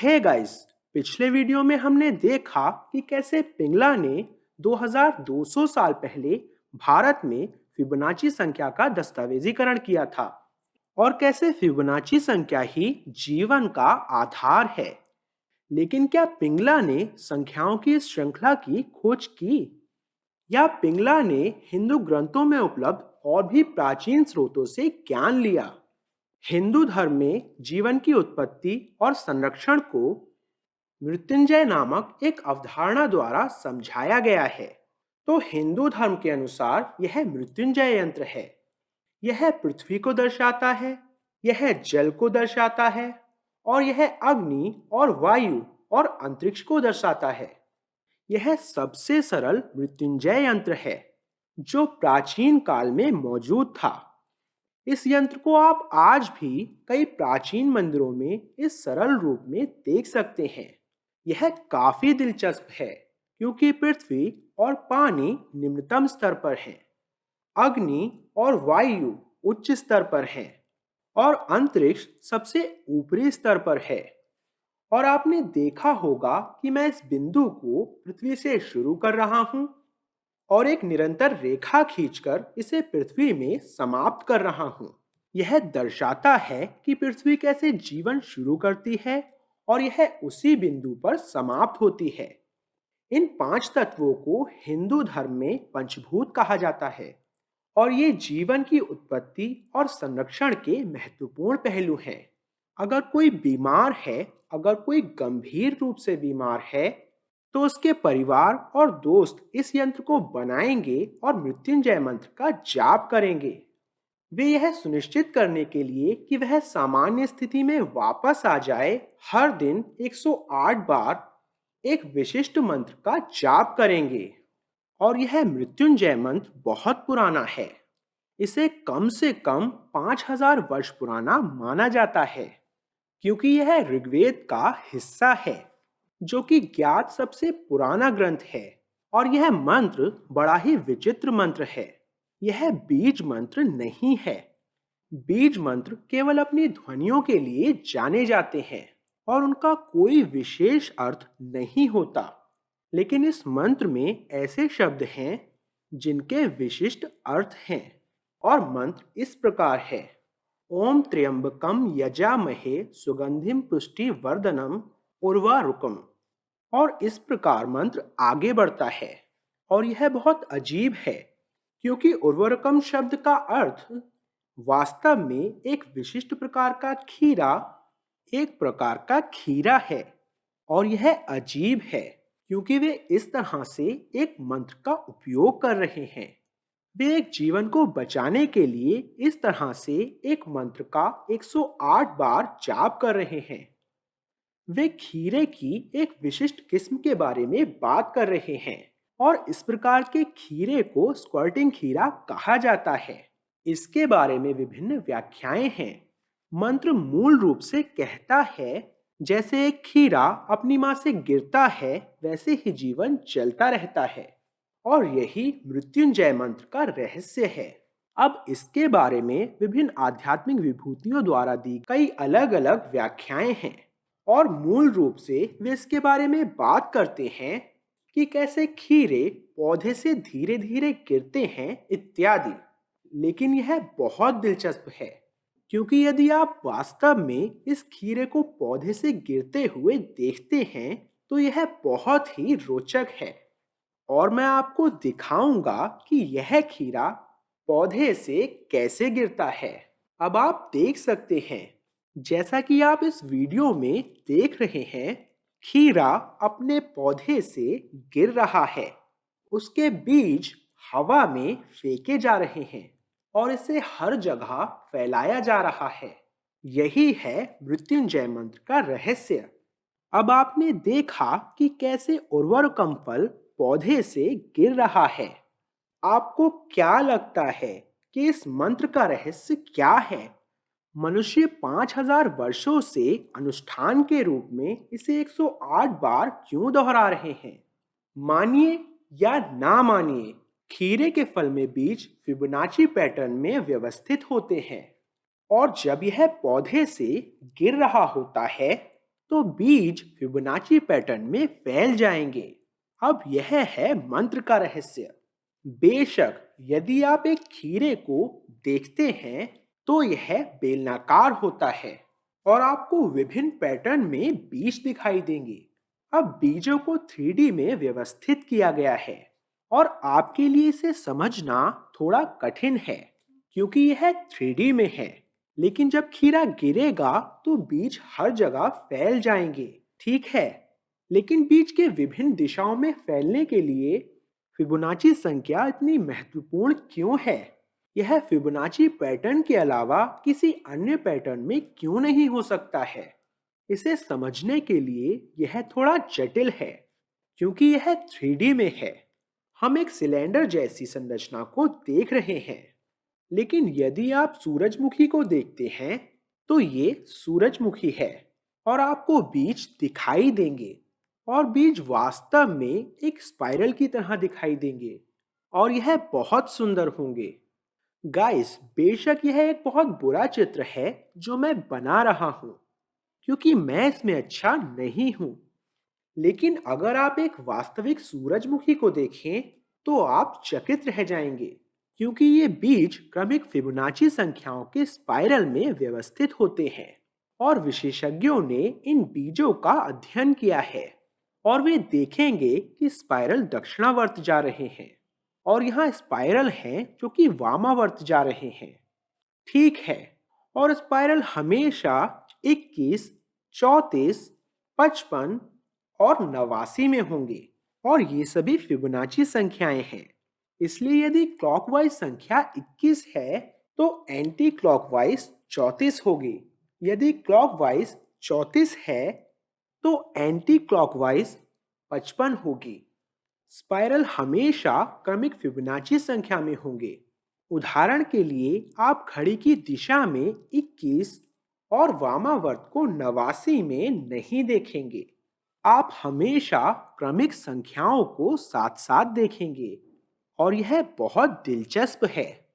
Hey guys, पिछले video में हमने देखा कि कैसे पिंगला ने 2200 साल पहले भारत में फिबोनाची संख्या का दस्तावेजीकरण किया था और कैसे फिबोनाची संख्या ही जीवन का आधार है। लेकिन क्या पिंगला ने संख्याओं की इस श्रृंखला की खोज की या पिंगला ने हिंदू ग्रंथों में उपलब्ध और भी प्राचीन स्रोतों से ज्ञान लिया? हिंदू धर्म में जीवन की उत्पत्ति और संरक्षण को मृत्युंजय नामक एक अवधारणा द्वारा समझाया गया है। तो हिंदू धर्म के अनुसार यह मृत्युंजय यंत्र है। यह पृथ्वी को दर्शाता है, यह जल को दर्शाता है और यह अग्नि और वायु और अंतरिक्ष को दर्शाता है। यह सबसे सरल मृत्युंजय यंत्र है जो प्राचीन काल में मौजूद था। इस यंत्र को आप आज भी कई प्राचीन मंदिरों में इस सरल रूप में देख सकते हैं। यह काफी दिलचस्प है क्योंकि पृथ्वी और पानी निम्नतम स्तर पर है, अग्नि और वायु उच्च स्तर पर हैं और अंतरिक्ष सबसे ऊपरी स्तर पर है। और आपने देखा होगा कि मैं इस बिंदु को पृथ्वी से शुरू कर रहा हूं और एक निरंतर रेखा खींचकर इसे पृथ्वी में समाप्त कर रहा हूं। यह दर्शाता है कि पृथ्वी कैसे जीवन शुरू करती है और यह उसी बिंदु पर समाप्त होती है। इन 5 तत्वों को हिंदू धर्म में पंचभूत कहा जाता है और ये जीवन की उत्पत्ति और संरक्षण के महत्वपूर्ण पहलू हैं। अगर कोई बीमार है, अगर कोई गंभीर रूप से बीमार है, तो उसके परिवार और दोस्त इस यंत्र को बनाएंगे और मृत्युंजय मंत्र का जाप करेंगे। वे यह सुनिश्चित करने के लिए कि वह सामान्य स्थिति में वापस आ जाए, हर दिन 108 बार एक विशिष्ट मंत्र का जाप करेंगे। और यह मृत्युंजय मंत्र बहुत पुराना है। इसे कम से कम 5000 वर्ष पुराना माना जाता है क्योंकि यह ऋग्वेद का हिस्सा है जो कि ज्ञात सबसे पुराना ग्रंथ है। और यह मंत्र बड़ा ही विचित्र मंत्र है। यह बीज मंत्र नहीं है। बीज मंत्र केवल अपनी ध्वनियों के लिए जाने जाते हैं और उनका कोई विशेष अर्थ नहीं होता। लेकिन इस मंत्र में ऐसे शब्द हैं जिनके विशिष्ट अर्थ हैं और मंत्र इस प्रकार है: ओम त्र्यंबकम यजामहे सुगंधिम पुष्टिवर्धनम उर्वारुकम। और इस प्रकार मंत्र आगे बढ़ता है और यह बहुत अजीब है क्योंकि उर्वरकम शब्द का अर्थ वास्तव में एक विशिष्ट प्रकार का खीरा, एक प्रकार का खीरा है। और यह अजीब है क्योंकि वे इस तरह से एक मंत्र का उपयोग कर रहे हैं। वे एक जीवन को बचाने के लिए इस तरह से एक मंत्र का 108 बार जाप कर रहे हैं। वे खीरे की एक विशिष्ट किस्म के बारे में बात कर रहे हैं और इस प्रकार के खीरे को स्क्वर्टिंग खीरा कहा जाता है। इसके बारे में विभिन्न व्याख्याएं हैं। मंत्र मूल रूप से कहता है, जैसे एक खीरा अपनी मां से गिरता है वैसे ही जीवन चलता रहता है। और यही मृत्युंजय मंत्र का रहस्य है। अब इसके बारे में विभिन्न आध्यात्मिक विभूतियों द्वारा दी कई अलग अलग व्याख्याएं हैं और मूल रूप से वे इसके बारे में बात करते हैं कि कैसे खीरे पौधे से धीरे धीरे गिरते हैं इत्यादि। लेकिन यह बहुत दिलचस्प है क्योंकि यदि आप वास्तव में इस खीरे को पौधे से गिरते हुए देखते हैं तो यह बहुत ही रोचक है। और मैं आपको दिखाऊंगा कि यह खीरा पौधे से कैसे गिरता है। अब आप देख सकते हैं, जैसा कि आप इस वीडियो में देख रहे हैं, खीरा अपने पौधे से गिर रहा है। उसके बीज हवा में फेंके जा रहे हैं और इसे हर जगह फैलाया जा रहा है। यही है मृत्युंजय मंत्र का रहस्य। अब आपने देखा कि कैसे उर्वरकम फल पौधे से गिर रहा है। आपको क्या लगता है कि इस मंत्र का रहस्य क्या है? मनुष्य 5000 वर्षों से अनुष्ठान के रूप में इसे 108 बार क्यों दोहरा रहे हैं? मानिए या ना मानिए, खीरे के फल में बीज फिबोनाची पैटर्न में व्यवस्थित होते हैं और जब यह पौधे से गिर रहा होता है तो बीज फिबोनाची पैटर्न में फैल जाएंगे। अब यह है मंत्र का रहस्य। बेशक यदि आप एक खीरे को देखते हैं तो यह बेलनाकार होता है और आपको विभिन्न पैटर्न में बीज दिखाई देंगे। अब बीजों को 3D में व्यवस्थित किया गया है और आपके लिए इसे समझना थोड़ा कठिन है क्योंकि यह 3D में है। लेकिन जब खीरा गिरेगा तो बीज हर जगह फैल जाएंगे, ठीक है। लेकिन बीज के विभिन्न दिशाओं में फैलने के लिए फिबोनाची संख्या इतनी महत्वपूर्ण क्यों है? यह फिबोनाची पैटर्न के अलावा किसी अन्य पैटर्न में क्यों नहीं हो सकता है? इसे समझने के लिए यह थोड़ा जटिल है क्योंकि यह 3D में है। हम एक सिलेंडर जैसी संरचना को देख रहे हैं, लेकिन यदि आप सूरजमुखी को देखते हैं तो ये सूरजमुखी है और आपको बीज दिखाई देंगे और बीज वास्तव में एक स्पाइरल की तरह दिखाई देंगे और यह बहुत सुंदर होंगे। गाइस, बेशक यह एक बहुत बुरा चित्र है जो मैं बना रहा हूँ क्योंकि मैं इसमें अच्छा नहीं हूँ। लेकिन अगर आप एक वास्तविक सूरजमुखी को देखें तो आप चकित रह जाएंगे क्योंकि ये बीज क्रमिक फिबोनाची संख्याओं के स्पाइरल में व्यवस्थित होते हैं और विशेषज्ञों ने इन बीजों का अध्ययन किया है और वे देखेंगे कि स्पाइरल दक्षिणावर्त जा रहे हैं और यहाँ स्पाइरल हैं जो कि वामावर्त जा रहे हैं, ठीक है। और स्पाइरल हमेशा 21, 34, 55 और 89 में होंगे और ये सभी फिबोनाची संख्याएं हैं। इसलिए यदि क्लॉकवाइज संख्या 21 है तो एंटी क्लॉकवाइज 34 होगी। यदि क्लॉकवाइज 34 है तो एंटी क्लॉकवाइज 55 होगी। स्पाइरल हमेशा क्रमिक फिबोनाची संख्या में होंगे। उदाहरण के लिए आप घड़ी की दिशा में 21 और वामावर्त को 89 में नहीं देखेंगे। आप हमेशा क्रमिक संख्याओं को साथ साथ देखेंगे और यह बहुत दिलचस्प है।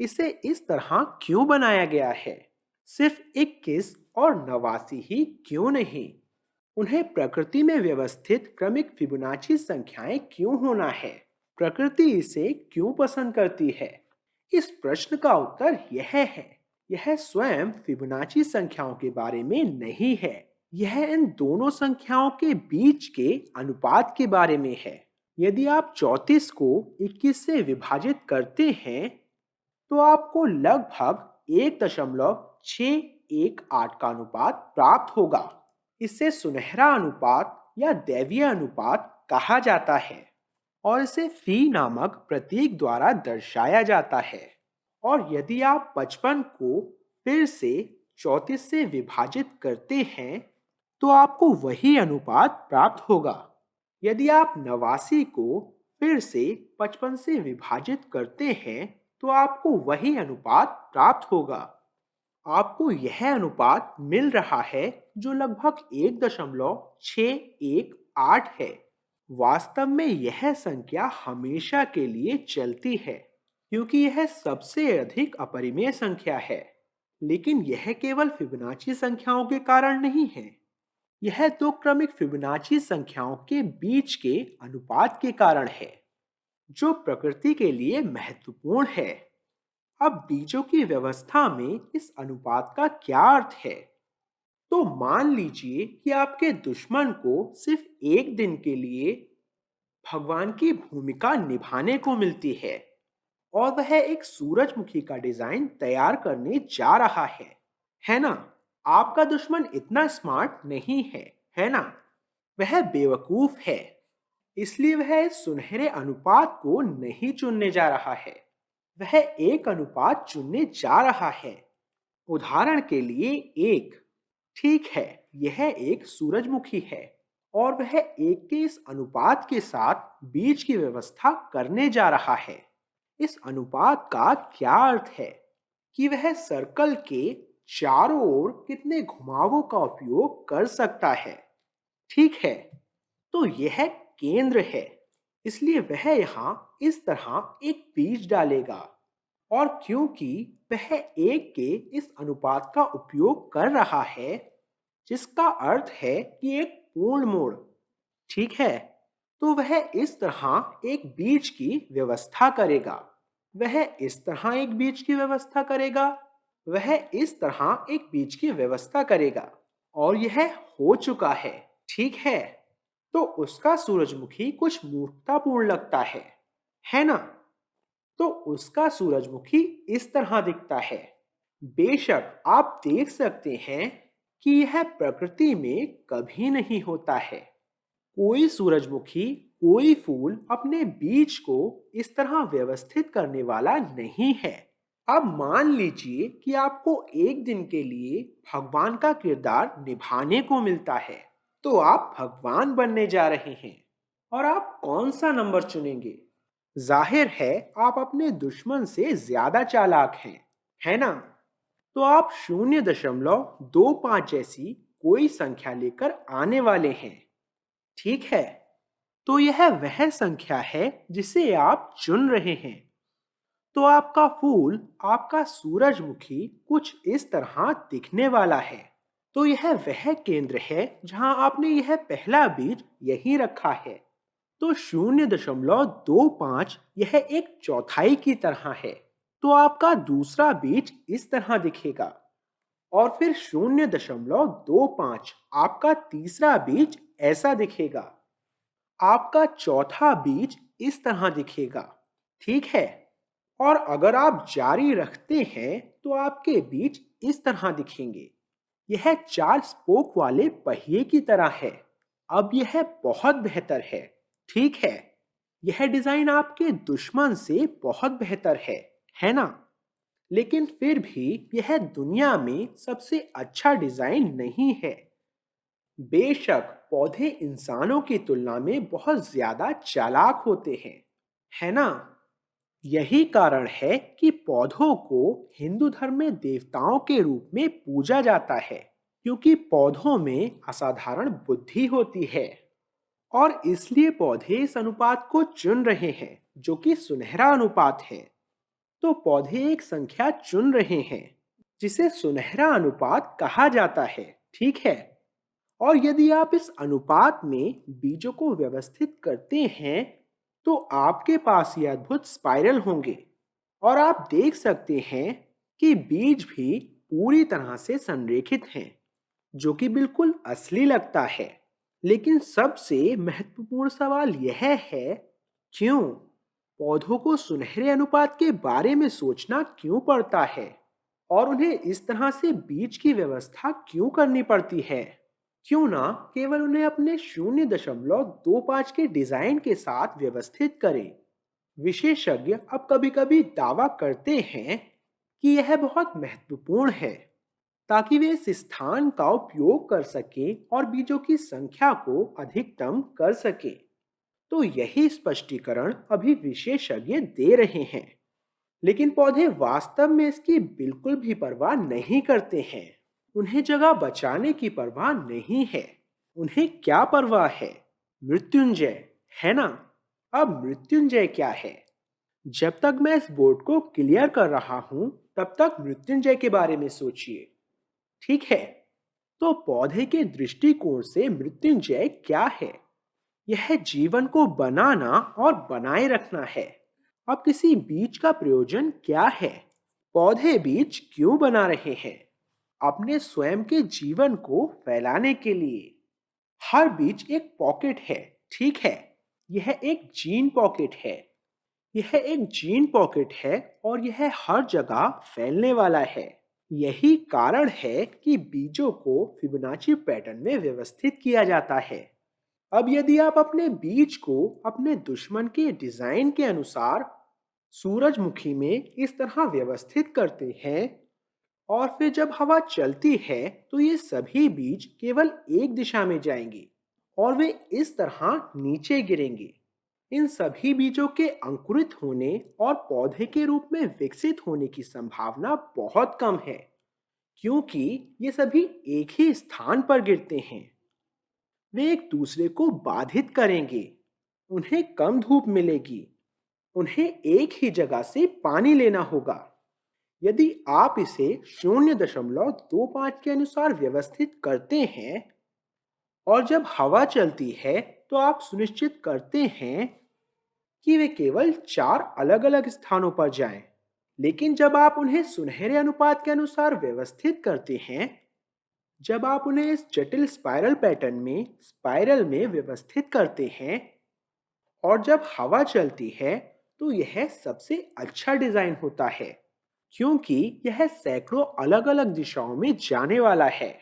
इसे इस तरह क्यों बनाया गया है? सिर्फ 21 और 89 ही क्यों नहीं? उन्हें प्रकृति में व्यवस्थित क्रमिक फिबोनाची संख्याएं क्यों होना है? प्रकृति इसे क्यों पसंद करती है? इस प्रश्न का उत्तर यह है। यह स्वयं फिबोनाची संख्याओं के बारे में नहीं है, यह इन दोनों संख्याओं के बीच के अनुपात के बारे में है। यदि आप 34 को 21 से विभाजित करते हैं तो आपको लगभग 1.618 का अनुपात प्राप्त होगा। इसे सुनहरा अनुपात या दैवीय अनुपात कहा जाता है और इसे फी नामक प्रतीक द्वारा दर्शाया जाता है। और यदि आप 55 को फिर से 34 से विभाजित करते हैं तो आपको वही अनुपात प्राप्त होगा। यदि आप 89 को फिर से 55 से विभाजित करते हैं तो आपको वही अनुपात प्राप्त होगा। आपको यह अनुपात मिल रहा है जो लगभग 1.618 है। वास्तव में यह संख्या हमेशा के लिए चलती है क्योंकि यह सबसे अधिक अपरिमेय संख्या है। लेकिन यह केवल फिबोनाची संख्याओं के कारण नहीं है, यह दो क्रमिक फिबोनाची संख्याओं के बीच के अनुपात के कारण है जो प्रकृति के लिए महत्वपूर्ण है। अब बीजों की व्यवस्था में इस अनुपात का क्या अर्थ है? तो मान लीजिए कि आपके दुश्मन को सिर्फ एक दिन के लिए भगवान की भूमिका निभाने को मिलती है और वह एक सूरजमुखी का डिजाइन तैयार करने जा रहा है ना? आपका दुश्मन इतना स्मार्ट नहीं है, है ना? वह बेवकूफ है, इसलिए वह इस सुनहरे अनुपात को नहीं चुनने जा रहा है। वह एक अनुपात चुनने जा रहा है। उदाहरण के लिए 1, ठीक है, यह एक सूरजमुखी है और वह 1 के इस अनुपात के साथ बीज की व्यवस्था करने जा रहा है। इस अनुपात का क्या अर्थ है कि वह सर्कल के चारों ओर कितने घुमावों का उपयोग कर सकता है, ठीक है। तो यह केंद्र है, इसलिए वह यहाँ इस तरह एक बीज डालेगा और क्योंकि वह 1 के इस अनुपात का उपयोग कर रहा है, जिसका अर्थ है कि एक पूर्ण मोड़। ठीक है, तो वह इस तरह एक बीज की व्यवस्था करेगा, वह इस तरह एक बीज की व्यवस्था करेगा, वह इस तरह एक बीज की व्यवस्था करेगा, और यह हो चुका है। ठीक है, तो उसका सूरजमुखी कुछ मूर्खतापूर्ण लगता है ना? तो उसका सूरजमुखी इस तरह दिखता है। बेशक आप देख सकते हैं कि यह प्रकृति में कभी नहीं होता है। कोई सूरजमुखी, कोई फूल अपने बीज को इस तरह व्यवस्थित करने वाला नहीं है। अब मान लीजिए कि आपको एक दिन के लिए भगवान का किरदार निभाने को मिलता है, तो आप भगवान बनने जा रहे हैं। और आप कौन सा नंबर चुनेंगे? जाहिर है आप अपने दुश्मन से ज्यादा चालाक हैं, है ना? तो आप 0.25 जैसी कोई संख्या लेकर आने वाले हैं। ठीक है, तो यह वह संख्या है जिसे आप चुन रहे हैं। तो आपका फूल, आपका सूरजमुखी कुछ इस तरह दिखने वाला है। तो यह वह केंद्र है जहां आपने यह पहला बीज यहीं रखा है। तो 0.25 यह एक चौथाई की तरह है। तो आपका दूसरा बीज इस तरह दिखेगा, और फिर 0.25 आपका तीसरा बीज ऐसा दिखेगा। आपका चौथा बीज इस तरह दिखेगा। ठीक है, और अगर आप जारी रखते हैं तो आपके बीज इस तरह दिखेंगे। यह 4 स्पोक वाले पहिए की तरह है। अब यह बहुत बेहतर है। ठीक है, यह डिजाइन आपके दुश्मन से बहुत बेहतर है ना? लेकिन फिर भी यह दुनिया में सबसे अच्छा डिजाइन नहीं है। बेशक पौधे इंसानों की तुलना में बहुत ज्यादा चालाक होते हैं, है ना? यही कारण है कि पौधों को हिंदू धर्म में देवताओं के रूप में पूजा जाता है, क्योंकि पौधों में असाधारण बुद्धि होती है। और इसलिए पौधे इस अनुपात को चुन रहे हैं, जो कि सुनहरा अनुपात है। तो पौधे एक संख्या चुन रहे हैं जिसे सुनहरा अनुपात कहा जाता है। ठीक है, और यदि आप इस अनुपात में बीजों को व्यवस्थित करते हैं तो आपके पास ये अद्भुत स्पाइरल होंगे। और आप देख सकते हैं कि बीज भी पूरी तरह से संरेखित हैं, जो कि बिल्कुल असली लगता है। लेकिन सबसे महत्वपूर्ण सवाल यह है, क्यों? पौधों को सुनहरे अनुपात के बारे में सोचना क्यों पड़ता है? और उन्हें इस तरह से बीज की व्यवस्था क्यों करनी पड़ती है? क्यों ना केवल उन्हें अपने 0.25 के डिजाइन के साथ व्यवस्थित करें? विशेषज्ञ अब कभी-कभी दावा करते हैं कि यह बहुत महत्वपूर्ण है, ताकि वे इस स्थान का उपयोग कर सकें और बीजों की संख्या को अधिकतम कर सकें। तो यही स्पष्टीकरण अभी विशेषज्ञ दे रहे हैं। लेकिन पौधे वास्तव में इसकी बिल्कुल भी परवाह नहीं करते हैं। उन्हें जगह बचाने की परवाह नहीं है। उन्हें क्या परवाह है? मृत्युंजय, है ना? अब मृत्युंजय क्या है? जब तक मैं इस बोर्ड को क्लियर कर रहा हूं, तब तक मृत्युंजय के बारे में सोचिए। ठीक है, तो पौधे के दृष्टिकोण से मृत्युंजय क्या है? यह जीवन को बनाना और बनाए रखना है। अब किसी बीज का प्रयोजन क्या है? पौधे बीज क्यों बना रहे हैं? अपने स्वयं के जीवन को फैलाने के लिए। हर बीज एक पॉकेट है। ठीक है, यह एक जीन पॉकेट है। यह एक जीन पॉकेट है और यह हर जगह फैलने वाला है। यही कारण है कि बीजों को फिबोनाची पैटर्न में व्यवस्थित किया जाता है। अब यदि आप अपने बीज को अपने दुश्मन के डिजाइन के अनुसार सूरजमुखी में इस तरह व्यवस्थित करते हैं, और फिर जब हवा चलती है तो ये सभी बीज केवल एक दिशा में जाएंगे और वे इस तरह नीचे गिरेंगे। इन सभी बीजों के अंकुरित होने और पौधे के रूप में विकसित होने की संभावना बहुत कम है, क्योंकि ये सभी एक ही स्थान पर गिरते हैं। वे एक दूसरे को बाधित करेंगे। उन्हें कम धूप मिलेगी। उन्हें एक ही जगह से पानी लेना होगा। यदि आप इसे 0.25 के अनुसार व्यवस्थित करते हैं और जब हवा चलती है तो आप सुनिश्चित करते हैं कि वे केवल 4 अलग-अलग स्थानों पर जाएं। लेकिन जब आप उन्हें सुनहरे अनुपात के अनुसार व्यवस्थित करते हैं, जब आप उन्हें इस जटिल स्पाइरल पैटर्न में स्पाइरल में व्यवस्थित करते हैं और जब हवा चलती है, तो यह सबसे अच्छा डिजाइन होता है, क्योंकि यह सैकड़ों अलग-अलग दिशाओं में जाने वाला है।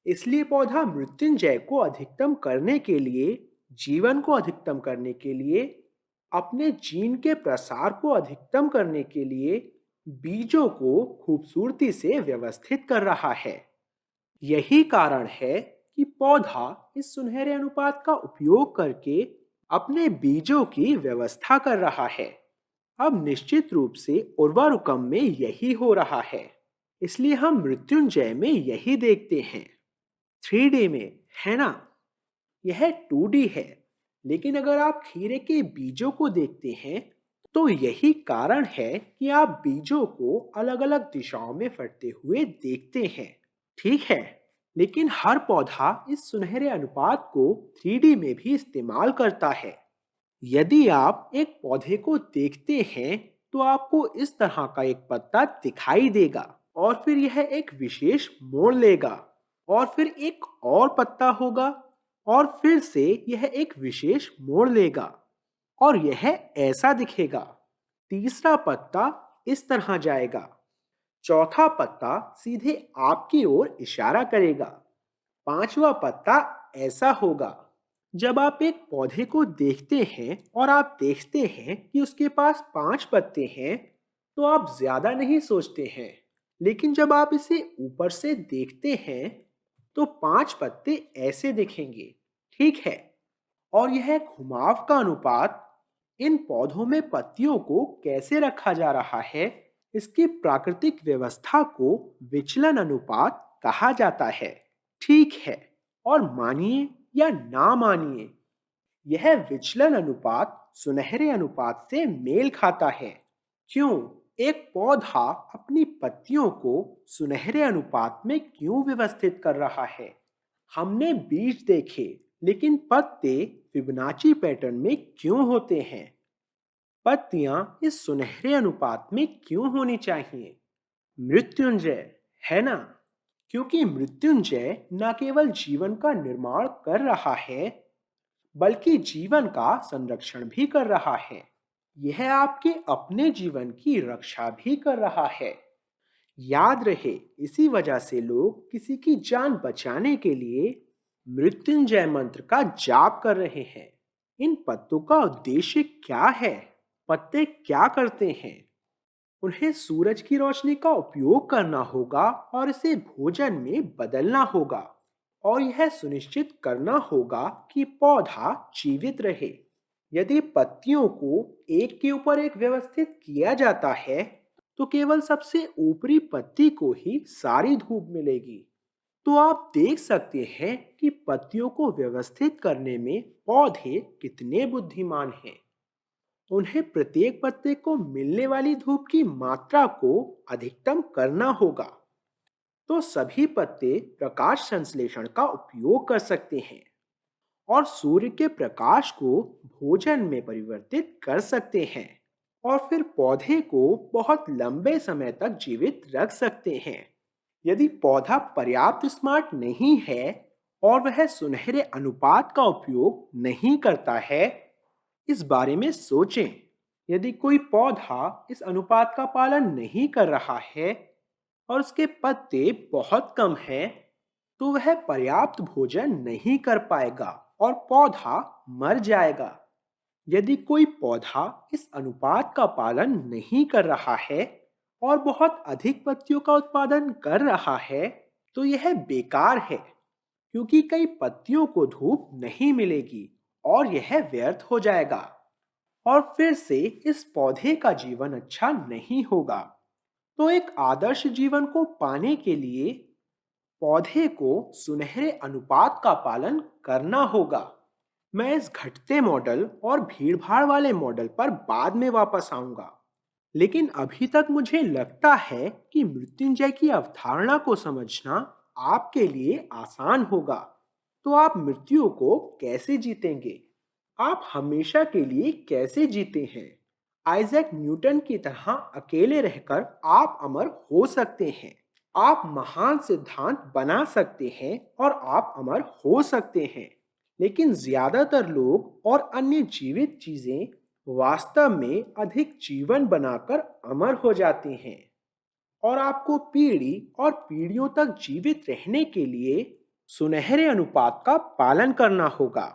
इसलिए पौधा मृत्युंजय को अधिकतम करने के लिए, जीवन को अधिकतम करने के लिए, अपने जीन के प्रसार को अधिकतम करने के लिए बीजों को खूबसूरती से व्यवस्थित कर रहा है। यही कारण है कि पौधा इस सुनहरे अनुपात का उपयोग करके अपने बीजों की व्यवस्था कर रहा है। अब निश्चित रूप से उर्वरकम में यही हो रहा है, इसलिए हम मृत्युंजय में यही देखते हैं। 3D में, है ना? यह 2D है, लेकिन अगर आप खीरे के बीजों को देखते हैं, तो यही कारण है कि आप बीजों को अलग-अलग दिशाओं में फटते हुए देखते हैं। ठीक है, लेकिन हर पौधा इस सुनहरे अनुपात को 3D में भी इस्तेमाल करता है। यदि आप एक पौधे को देखते हैं, तो आपको इस तरह का एक पत्ता दिखाई देगा और फिर यह एक विशेष मोड़ लेगा और फिर एक और पत्ता होगा और फिर से यह एक विशेष मोड़ लेगा और यह ऐसा दिखेगा। तीसरा पत्ता इस तरह जाएगा। चौथा पत्ता सीधे आपकी ओर इशारा करेगा। पांचवा पत्ता ऐसा होगा। जब आप एक पौधे को देखते हैं और आप देखते हैं कि उसके पास 5 पत्ते हैं, तो आप ज्यादा नहीं सोचते हैं। लेकिन जब आप इसे ऊपर से देखते हैं, तो 5 पत्ते ऐसे दिखेंगे। ठीक है, और यह घुमाव का अनुपात इन पौधों में पत्तियों को कैसे रखा जा रहा है, इसकी प्राकृतिक व्यवस्था को विचलन अनुपात कहा जाता है। ठीक है, और मानिए या ना मानिए, यह विचलन अनुपात सुनहरे अनुपात से मेल खाता है। क्यों? एक पौधा अपनी पत्तियों को सुनहरे अनुपात में क्यों व्यवस्थित कर रहा है? हमने बीज देखे, लेकिन पत्ते फिबोनाची पैटर्न में क्यों होते हैं? पत्तियां इस सुनहरे अनुपात में क्यों होनी चाहिए? मृत्युंजय, है ना? क्योंकि मृत्युंजय न केवल जीवन का निर्माण कर रहा है, बल्कि जीवन का संरक्षण भी कर रहा है। यह आपके अपने जीवन की रक्षा भी कर रहा है। याद रहे, इसी वजह से लोग किसी की जान बचाने के लिए मृत्युंजय मंत्र का जाप कर रहे हैं। इन पत्तों का उद्देश्य क्या है? पत्ते क्या करते हैं? उन्हें सूरज की रोशनी का उपयोग करना होगा और इसे भोजन में बदलना होगा, और यह सुनिश्चित करना होगा कि पौधा जीवित रहे। यदि पत्तियों को एक के ऊपर एक व्यवस्थित किया जाता है, तो केवल सबसे ऊपरी पत्ती को ही सारी धूप मिलेगी। तो आप देख सकते हैं कि पत्तियों को व्यवस्थित करने में पौधे कितने बुद्धिमान हैं। उन्हें प्रत्येक पत्ते को मिलने वाली धूप की मात्रा को अधिकतम करना होगा, तो सभी पत्ते प्रकाश संश्लेषण का उपयोग कर सकते हैं और सूर्य के प्रकाश को भोजन में परिवर्तित कर सकते हैं और फिर पौधे को बहुत लंबे समय तक जीवित रख सकते हैं। यदि पौधा पर्याप्त स्मार्ट नहीं है और वह सुनहरे अनुपात का उपयोग नहीं करता है, इस बारे में सोचें। यदि कोई पौधा इस अनुपात का पालन नहीं कर रहा है और उसके पत्ते बहुत कम हैं, तो वह पर्याप्त भोजन नहीं कर पाएगा और पौधा मर जाएगा। यदि कोई पौधा इस अनुपात का पालन नहीं कर रहा है और बहुत अधिक पत्तियों का उत्पादन कर रहा है, तो यह बेकार है, क्योंकि कई पत्तियों को धूप नहीं मिलेगी और यह व्यर्थ हो जाएगा और फिर से इस पौधे का जीवन अच्छा नहीं होगा। तो एक आदर्श जीवन को पाने के लिए पौधे को सुनहरे अनुपात का पालन करना होगा। मैं इस घटते मॉडल और भीड़भाड़ वाले मॉडल पर बाद में वापस आऊंगा। लेकिन अभी तक मुझे लगता है कि मृत्युंजय की अवधारणा को समझना आपके लिए आसान होगा। तो आप मृत्यु को कैसे जीतेंगे? आप हमेशा के लिए कैसे जीते हैं? आइजैक न्यूटन की तरह अकेले रहकर आप अमर हो सकते हैं। आप महान सिद्धांत बना सकते हैं और आप अमर हो सकते हैं। लेकिन ज्यादातर लोग और अन्य जीवित चीजें वास्तव में अधिक जीवन बनाकर अमर हो जाती हैं। और आपको पीढ़ी और पीढ़ियों तक जीवित रहने के लिए सुनहरे अनुपात का पालन करना होगा।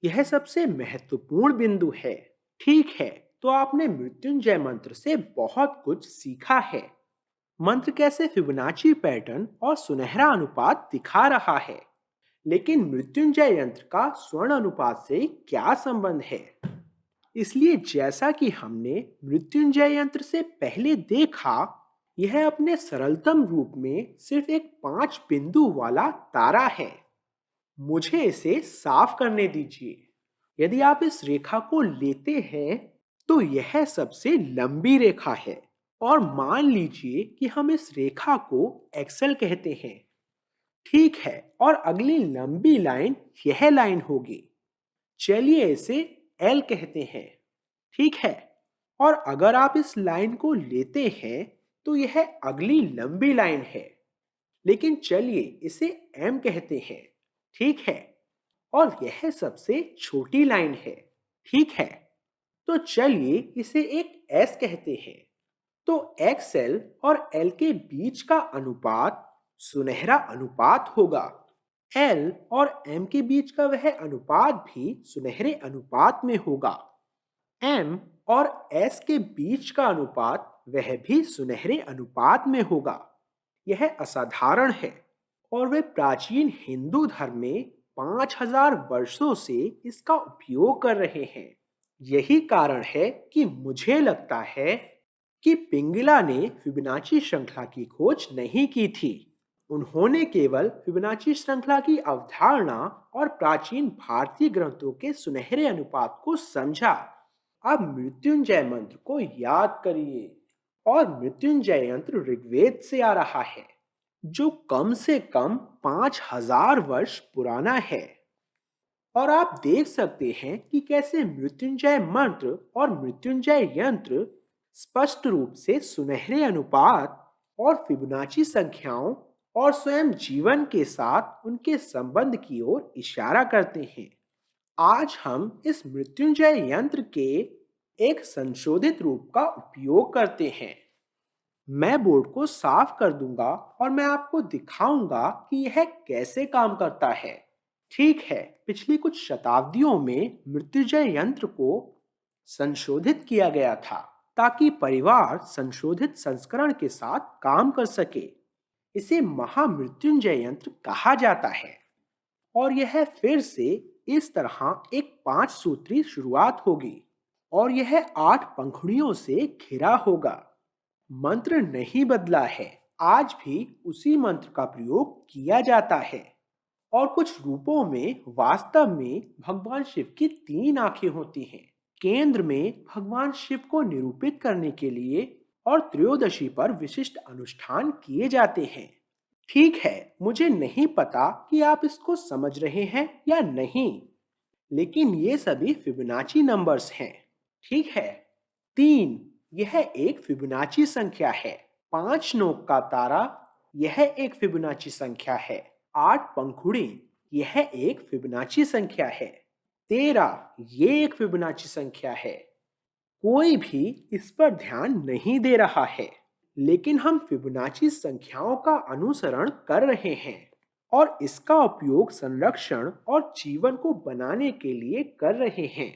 यह सबसे महत्वपूर्ण बिंदु है। ठीक है, तो आपने मृत्युंजय मंत्र से बहुत कुछ सीखा है। मंत्र कैसे फिबोनाची पैटर्न और सुनहरा अनुपात दिखा रहा है। लेकिन मृत्युंजय यंत्र का स्वर्ण अनुपात से क्या संबंध है? इसलिए जैसा कि हमने मृत्युंजय यंत्र से पहले देखा, यह अपने सरलतम रूप में सिर्फ एक 5 बिंदु वाला तारा है। मुझे इसे साफ करने दीजिए। यदि आप इस रेखा को लेते हैं, तो यह सबसे लंबी रेखा है। और मान लीजिए कि हम इस रेखा को एक्सेल कहते हैं। ठीक है, और अगली लंबी लाइन यह लाइन होगी। चलिए इसे एल कहते हैं। ठीक है, और अगर आप इस लाइन को लेते हैं, तो यह अगली लंबी लाइन है। लेकिन चलिए इसे एम कहते हैं। ठीक है, और यह सबसे छोटी लाइन है। ठीक है, तो चलिए इसे एक एस कहते हैं। तो एक्सएल और एल के बीच का अनुपात सुनहरा अनुपात होगा। एल और एम के बीच का वह अनुपात भी सुनहरे अनुपात में होगा। एम और एस के बीच का अनुपात वह भी सुनहरे अनुपात में होगा। यह असाधारण है और वे प्राचीन हिंदू धर्म में 5000 वर्षों से इसका उपयोग कर रहे हैं। यही कारण है कि मुझे लगता है कि पिंगला ने फिबोनाची श्रृंखला की खोज नहीं की थी। उन्होंने केवल फिबोनाची श्रृंखला की अवधारणा और प्राचीन भारतीय ग्रंथों के सुनहरे अनुपात को समझा। अब मृत्युंजय मंत्र को याद करिए। और मृत्युंजय यंत्र ऋग्वेद से आ रहा है, जो कम से कम 5000 वर्ष पुराना है। और आप देख सकते हैं कि कैसे मृत्युंजय मंत्र और मृत्युंजय यंत्र स्पष्ट रूप से सुनहरे अनुपात और फिबोनाची संख्याओं और स्वयं जीवन के साथ उनके संबंध की ओर इशारा करते हैं। आज हम इस मृत्युंजय यंत्र के एक संशोधित रूप का उपयोग करते हैं। मैं बोर्ड को साफ कर दूंगा और मैं आपको दिखाऊंगा कि यह कैसे काम करता है। ठीक है, पिछली कुछ शताब्दियों में मृत्युंजय यंत्र को संशोधित किया गया था ताकि परिवार संशोधित संस्करण के साथ काम कर सके। इसे महामृत्युंजय यंत्र कहा जाता है और यह फिर से इस तरह एक 5 सूत्री शुरुआत होगी और यह 8 पंखुड़ियों से घिरा होगा। मंत्र नहीं बदला है, आज भी उसी मंत्र का प्रयोग किया जाता है। और कुछ रूपों में वास्तव में भगवान शिव की 3 आंखें होती हैं। केंद्र में भगवान शिव को निरूपित करने के लिए और त्रयोदशी पर विशिष्ट अनुष्ठान किए जाते हैं। ठीक है, मुझे नहीं पता कि आप इसको समझ रहे हैं या नहीं, लेकिन ये सभी फिबोनाची नंबर्स हैं। ठीक है, 3 यह एक फिबोनाची संख्या है। 5 नोक का तारा यह एक फिबोनाची संख्या है। 8 पंखुड़ी यह एक फिबोनाची संख्या है। 13 ये एक फिबोनाची संख्या है। कोई भी इस पर ध्यान नहीं दे रहा है, लेकिन हम फिबोनाची संख्याओं का अनुसरण कर रहे हैं और इसका उपयोग संरक्षण और जीवन को बनाने के लिए कर रहे हैं।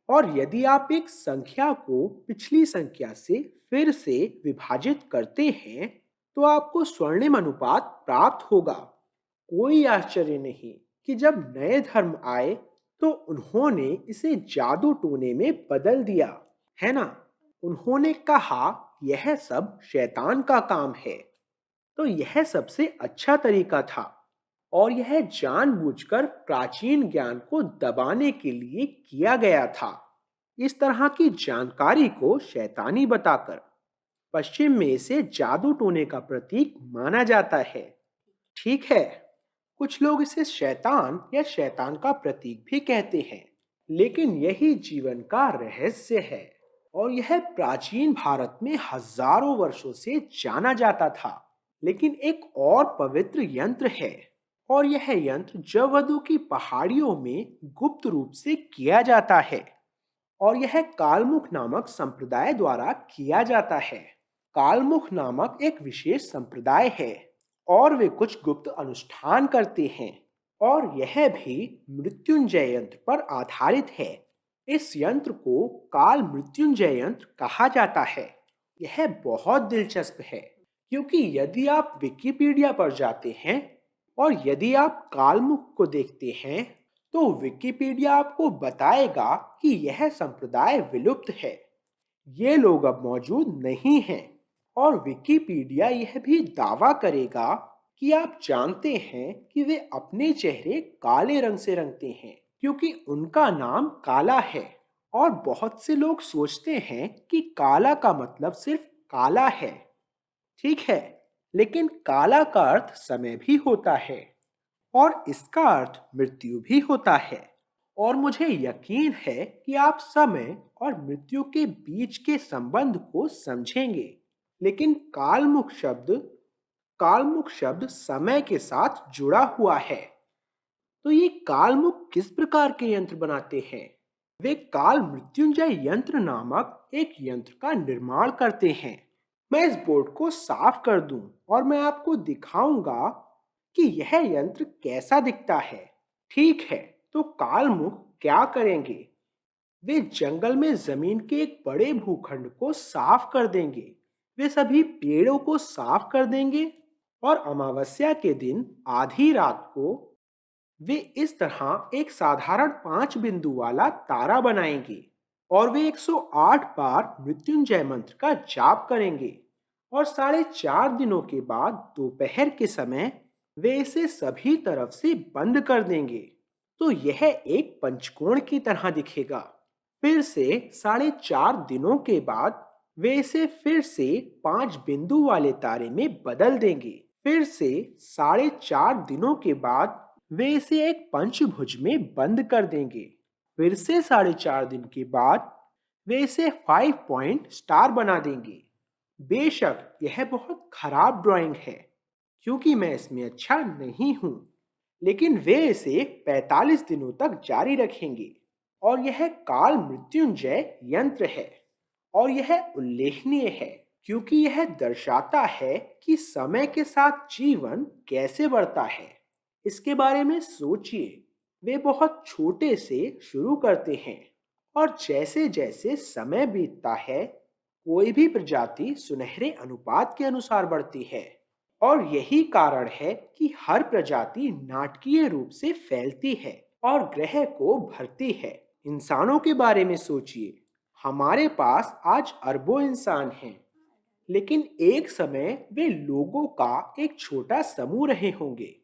और यदि आप एक संख्या को पिछली संख्या से फिर से विभाजित करते हैं, तो आपको स्वर्णिम अनुपात प्राप्त होगा। कोई आश्चर्य नहीं कि जब नए धर्म आए तो उन्होंने इसे जादू टोने में बदल दिया, है ना? उन्होंने कहा यह सब शैतान का काम है। तो यह सबसे अच्छा तरीका था और यह जानबूझकर प्राचीन ज्ञान को दबाने के लिए किया गया था, इस तरह की जानकारी को शैतानी बताकर। पश्चिम में इसे जादू टोने का प्रतीक माना जाता है। ठीक है, कुछ लोग इसे शैतान या शैतान का प्रतीक भी कहते हैं, लेकिन यही जीवन का रहस्य है और यह प्राचीन भारत में हजारों वर्षों से जाना जाता था। लेकिन एक और पवित्र यंत्र है और यह यंत्र जवदू की पहाड़ियों में गुप्त रूप से किया जाता है और यह कालमुख नामक संप्रदाय द्वारा किया जाता है। कालमुख नामक एक विशेष संप्रदाय है और वे कुछ गुप्त अनुष्ठान करते हैं और यह भी मृत्युंजय यंत्र पर आधारित है। इस यंत्र को काल मृत्युंजय यंत्र कहा जाता है। यह बहुत दिलचस्प है क्योंकि यदि आप विकिपीडिया पर जाते हैं और यदि आप कालमुख को देखते हैं तो विकिपीडिया आपको बताएगा कि यह संप्रदाय विलुप्त है। ये लोग अब मौजूद नहीं हैं और विकिपीडिया यह भी दावा करेगा कि आप जानते हैं कि वे अपने चेहरे काले रंग से रंगते हैं क्योंकि उनका नाम काला है और बहुत से लोग सोचते हैं कि काला का मतलब सिर्फ काला है। ठीक है, लेकिन काला का अर्थ समय भी होता है और इसका अर्थ मृत्यु भी होता है और मुझे यकीन है कि आप समय और मृत्यु के बीच के संबंध को समझेंगे। लेकिन कालमुख शब्द समय के साथ जुड़ा हुआ है। तो ये कालमुख किस प्रकार के यंत्र बनाते हैं? वे काल मृत्युंजय यंत्र नामक एक यंत्र का निर्माण करते हैं। मैं इस बोर्ड को साफ कर दूं और मैं आपको दिखाऊंगा कि यह यंत्र कैसा दिखता है। ठीक है, तो कालमुख क्या करेंगे? वे जंगल में जमीन के एक बड़े भूखंड को साफ कर देंगे। वे सभी पेड़ों को साफ कर देंगे और अमावस्या के दिन आधी रात को वे इस तरह एक साधारण 5 बिंदु वाला तारा बनाएंगे और वे 108 बार मृत्युंजय मंत्र का जाप करेंगे और 4.5 दिनों के बाद दोपहर के समय वे इसे सभी तरफ से बंद कर देंगे। तो यह एक पंचकोण की तरह दिखेगा। फिर से 4.5 दिनों के बाद वे इसे फिर से 5 बिंदु वाले तारे में बदल देंगे। फिर से 4.5 दिनों के बाद वे इसे एक पंचभुज में बंद कर देंगे। फिर से 4.5 दिन के बाद वे इसे 5 पॉइंट स्टार बना देंगे। बेशक यह बहुत खराब ड्राइंग है क्योंकि मैं इसमें अच्छा नहीं हूं, लेकिन वे इसे 45 दिनों तक जारी रखेंगे और यह काल मृत्युंजय यंत्र है और यह उल्लेखनीय है क्योंकि यह दर्शाता है कि समय के साथ जीवन कैसे बढ़ता है। इसके बारे में सोचिए, वे बहुत छोटे से शुरू करते हैं और जैसे जैसे समय बीतता है कोई भी प्रजाति सुनहरे अनुपात के अनुसार बढ़ती है और यही कारण है कि हर प्रजाति नाटकीय रूप से फैलती है और ग्रह को भरती है। इंसानों के बारे में सोचिए, हमारे पास आज अरबों इंसान हैं, लेकिन एक समय वे लोगों का एक छोटा समूह रहे होंगे।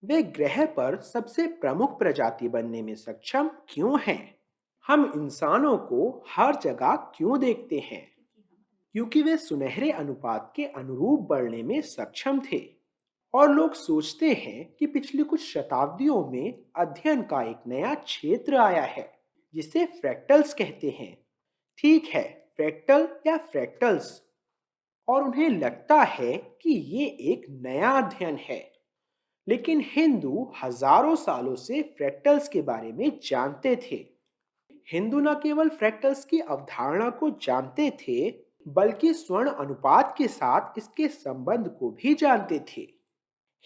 वे ग्रह पर सबसे प्रमुख प्रजाति बनने में सक्षम क्यों हैं? हम इंसानों को हर जगह क्यों देखते हैं? क्योंकि वे सुनहरे अनुपात के अनुरूप बढ़ने में सक्षम थे और लोग सोचते हैं कि पिछली कुछ शताब्दियों में अध्ययन का एक नया क्षेत्र आया है जिसे फ्रैक्टल्स कहते हैं। ठीक है, फ्रैक्टल या फ्रैक्टल्स, और उन्हें लगता है कि ये एक नया अध्ययन है। लेकिन हिंदू हजारों सालों से फ्रैक्टल्स के बारे में जानते थे। हिंदू न केवल फ्रैक्टल्स की अवधारणा को जानते थे बल्कि स्वर्ण अनुपात के साथ इसके संबंध को भी जानते थे।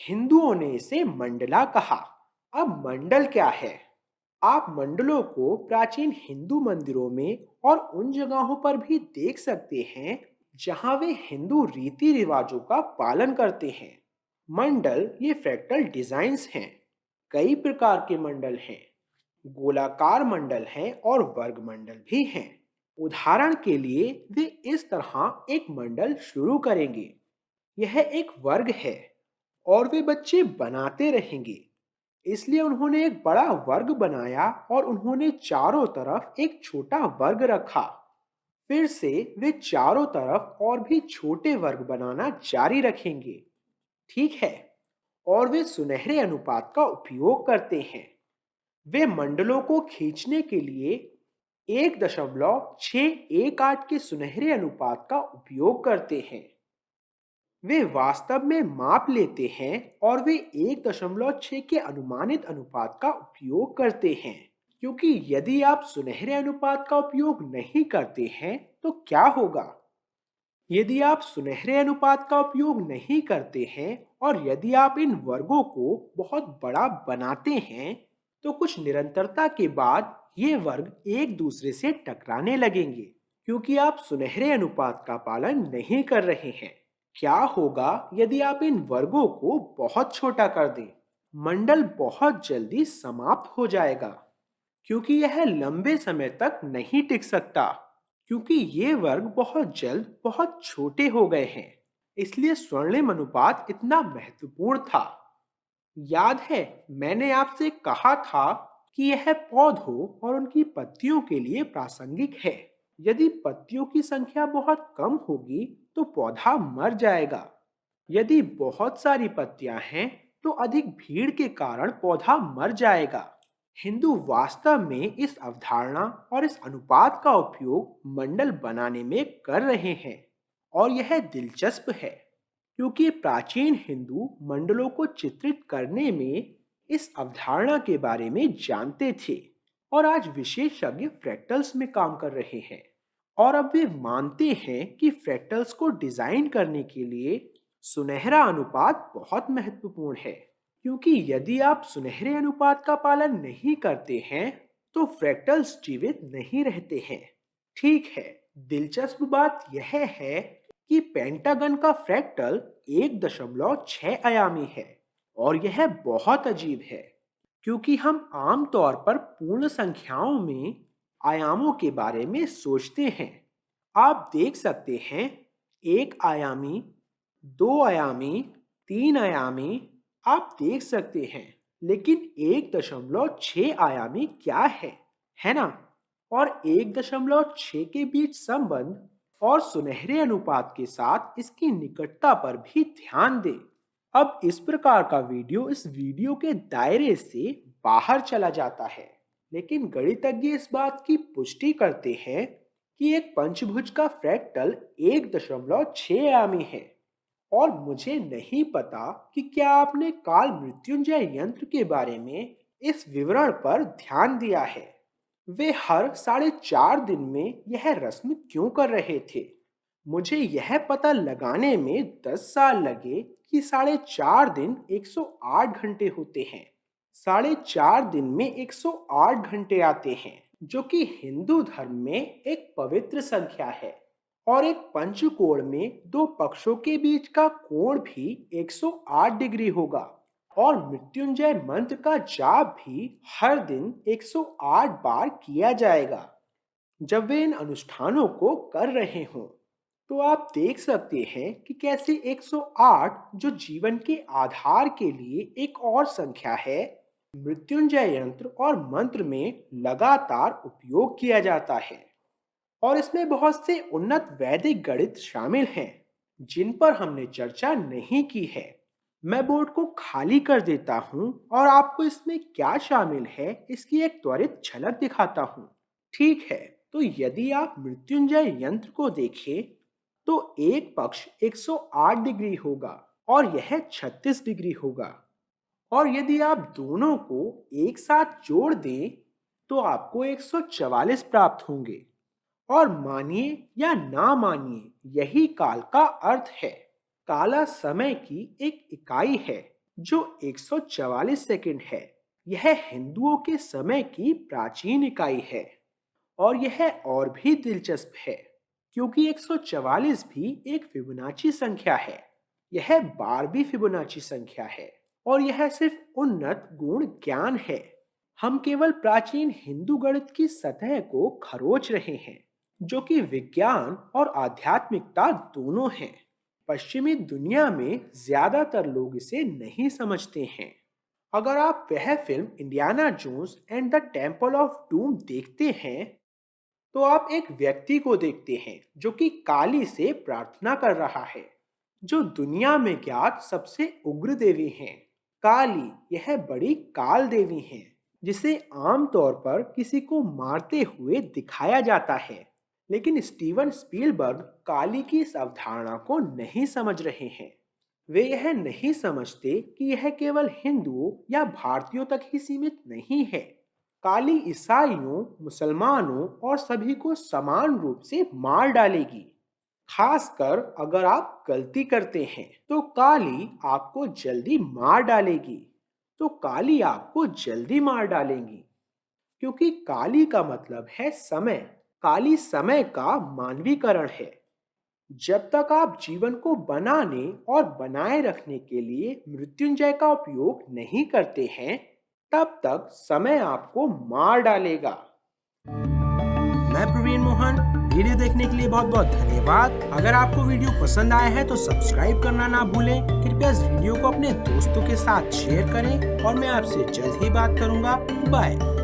हिंदुओं ने इसे मंडला कहा। अब मंडल क्या है? आप मंडलों को प्राचीन हिंदू मंदिरों में और उन जगहों पर भी देख सकते हैं जहां वे हिंदू रीति रिवाजों का पालन करते हैं। मंडल ये फ्रैक्टल डिजाइन्स हैं। कई प्रकार के मंडल हैं, गोलाकार मंडल हैं और वर्ग मंडल भी हैं। उदाहरण के लिए वे इस तरह एक मंडल शुरू करेंगे। यह एक वर्ग है और वे बच्चे बनाते रहेंगे, इसलिए उन्होंने एक बड़ा वर्ग बनाया और उन्होंने चारों तरफ एक छोटा वर्ग रखा। फिर से वे चारों तरफ और भी छोटे वर्ग बनाना जारी रखेंगे। ठीक है, और वे सुनहरे अनुपात का उपयोग करते हैं। वे मंडलों को खींचने के लिए 1.618 के सुनहरे अनुपात का उपयोग करते हैं। वे वास्तव में माप लेते हैं और वे 1.6 के अनुमानित अनुपात का उपयोग करते हैं, क्योंकि यदि आप सुनहरे अनुपात का उपयोग नहीं करते हैं तो क्या होगा? यदि आप सुनहरे अनुपात का उपयोग नहीं करते हैं और यदि आप इन वर्गों को बहुत बड़ा बनाते हैं, तो कुछ निरंतरता के बाद ये वर्ग एक दूसरे से टकराने लगेंगे, क्योंकि आप सुनहरे अनुपात का पालन नहीं कर रहे हैं। क्या होगा यदि आप इन वर्गों को बहुत छोटा कर दें? मंडल बहुत जल्दी समाप्त हो जाएगा, क्योंकि यह लंबे समय तक नहीं टिक सकता, क्योंकि ये वर्ग बहुत जल्द बहुत छोटे हो गए हैं। इसलिए स्वर्णिम अनुपात इतना महत्वपूर्ण था। याद है, मैंने आपसे कहा था कि यह पौधों और उनकी पत्तियों के लिए प्रासंगिक है। यदि पत्तियों की संख्या बहुत कम होगी तो पौधा मर जाएगा। यदि बहुत सारी पत्तियां हैं तो अधिक भीड़ के कारण पौधा मर जाएगा। हिंदू वास्तव में इस अवधारणा और इस अनुपात का उपयोग मंडल बनाने में कर रहे हैं, और यह दिलचस्प है क्योंकि प्राचीन हिंदू मंडलों को चित्रित करने में इस अवधारणा के बारे में जानते थे, और आज विशेषज्ञ फ्रैक्टल्स में काम कर रहे हैं। और अब वे मानते हैं कि फ्रैक्टल्स को डिजाइन करने के लिए सुनहरा अनुपात बहुत महत्वपूर्ण है, क्योंकि यदि आप सुनहरे अनुपात का पालन नहीं करते हैं तो फ्रैक्टल्स जीवित नहीं रहते हैं। ठीक है, दिलचस्प बात यह है कि पेंटागन का फ्रैक्टल 1.6 आयामी है, और यह बहुत अजीब है क्योंकि हम आमतौर पर पूर्ण संख्याओं में आयामों के बारे में सोचते हैं। आप देख सकते हैं, एक आयामी, दो आयामी, तीन आयामी, आप देख सकते हैं, लेकिन 1.6 आयामी क्या है ना? और 1.6 के बीच संबंध और सुनहरे अनुपात के साथ इसकी निकटता पर भी ध्यान दें। अब इस प्रकार का वीडियो इस वीडियो के दायरे से बाहर चला जाता है, लेकिन गणितज्ञ इस बात की पुष्टि करते हैं कि एक पंचभुज का फ्रैक्टल 1.6 आयामी है। और मुझे नहीं पता कि क्या आपने काल मृत्युंजय यंत्र के बारे में इस विवरण पर ध्यान दिया है। वे हर 4.5 दिन में यह रस्म क्यों कर रहे थे? मुझे यह पता लगाने में 10 साल लगे कि 4.5 दिन 108 घंटे होते हैं। 4.5 दिन में 108 घंटे आते हैं, जो कि हिंदू धर्म में एक पवित्र संख्या है। और एक पंचकोण में दो पक्षों के बीच का कोण भी 108 डिग्री होगा। और मृत्युंजय मंत्र का जाप भी हर दिन 108 बार किया जाएगा। जब वे इन अनुष्ठानों को कर रहे हों, तो आप देख सकते हैं कि कैसे 108, जो जीवन के आधार के लिए एक और संख्या है, मृत्युंजय यंत्र और मंत्र में लगातार उपयोग किया जाता है। और इसमें बहुत से उन्नत वैदिक गणित शामिल हैं जिन पर हमने चर्चा नहीं की है। मैं बोर्ड को खाली कर देता हूं और आपको इसमें क्या शामिल है इसकी एक त्वरित झलक दिखाता हूं। ठीक है, तो यदि आप मृत्युंजय यंत्र को देखें तो एक पक्ष 108 डिग्री होगा और यह 36 डिग्री होगा। और यदि आप दोनों को एक साथ जोड़ दें तो आपको 144 प्राप्त होंगे। और मानिए या ना मानिए, यही काल का अर्थ है। काला समय की एक इकाई है जो 144 सेकंड है। यह हिंदुओं के समय की प्राचीन इकाई है। और यह और भी दिलचस्प है क्योंकि 144 भी एक फिबोनाची संख्या है। यह 12वीं फिबोनाची संख्या है, और यह सिर्फ उन्नत गुण ज्ञान है। हम केवल प्राचीन हिंदू गणित की सतह को खरोच रहे हैं, जो कि विज्ञान और आध्यात्मिकता दोनों हैं। पश्चिमी दुनिया में ज्यादातर लोग इसे नहीं समझते हैं। अगर आप वह film Indiana Jones and the Temple of Doom देखते हैं तो आप एक व्यक्ति को देखते हैं जो कि काली से प्रार्थना कर रहा है, जो दुनिया में ज्ञात सबसे उग्र देवी हैं। काली यह बड़ी काल देवी हैं, जिसे आमतौर पर किसी को मारते हुए दिखाया जाता है। लेकिन स्टीवन स्पीलबर्ग काली की इस अवधारणा को नहीं समझ रहे हैं। वे यह नहीं समझते कि यह केवल हिंदुओं या भारतीयों तक ही सीमित नहीं है। काली ईसाइयों, मुसलमानों और सभी को समान रूप से मार डालेगी। खासकर अगर आप गलती करते हैं तो काली आपको जल्दी मार डालेगी। तो काली आपको जल्दी मार डालेंगी, क्योंकि काली का मतलब है समय। काली समय का मानवीकरण है। जब तक आप जीवन को बनाने और बनाए रखने के लिए मृत्युंजय का उपयोग नहीं करते हैं, तब तक समय आपको मार डालेगा। मैं प्रवीण मोहन, वीडियो देखने के लिए बहुत बहुत धन्यवाद। अगर आपको वीडियो पसंद आया है तो सब्सक्राइब करना ना भूलें। कृपया इस वीडियो को अपने दोस्तों के साथ शेयर करें और मैं आपसे जल्द ही बात करूंगा। बाय।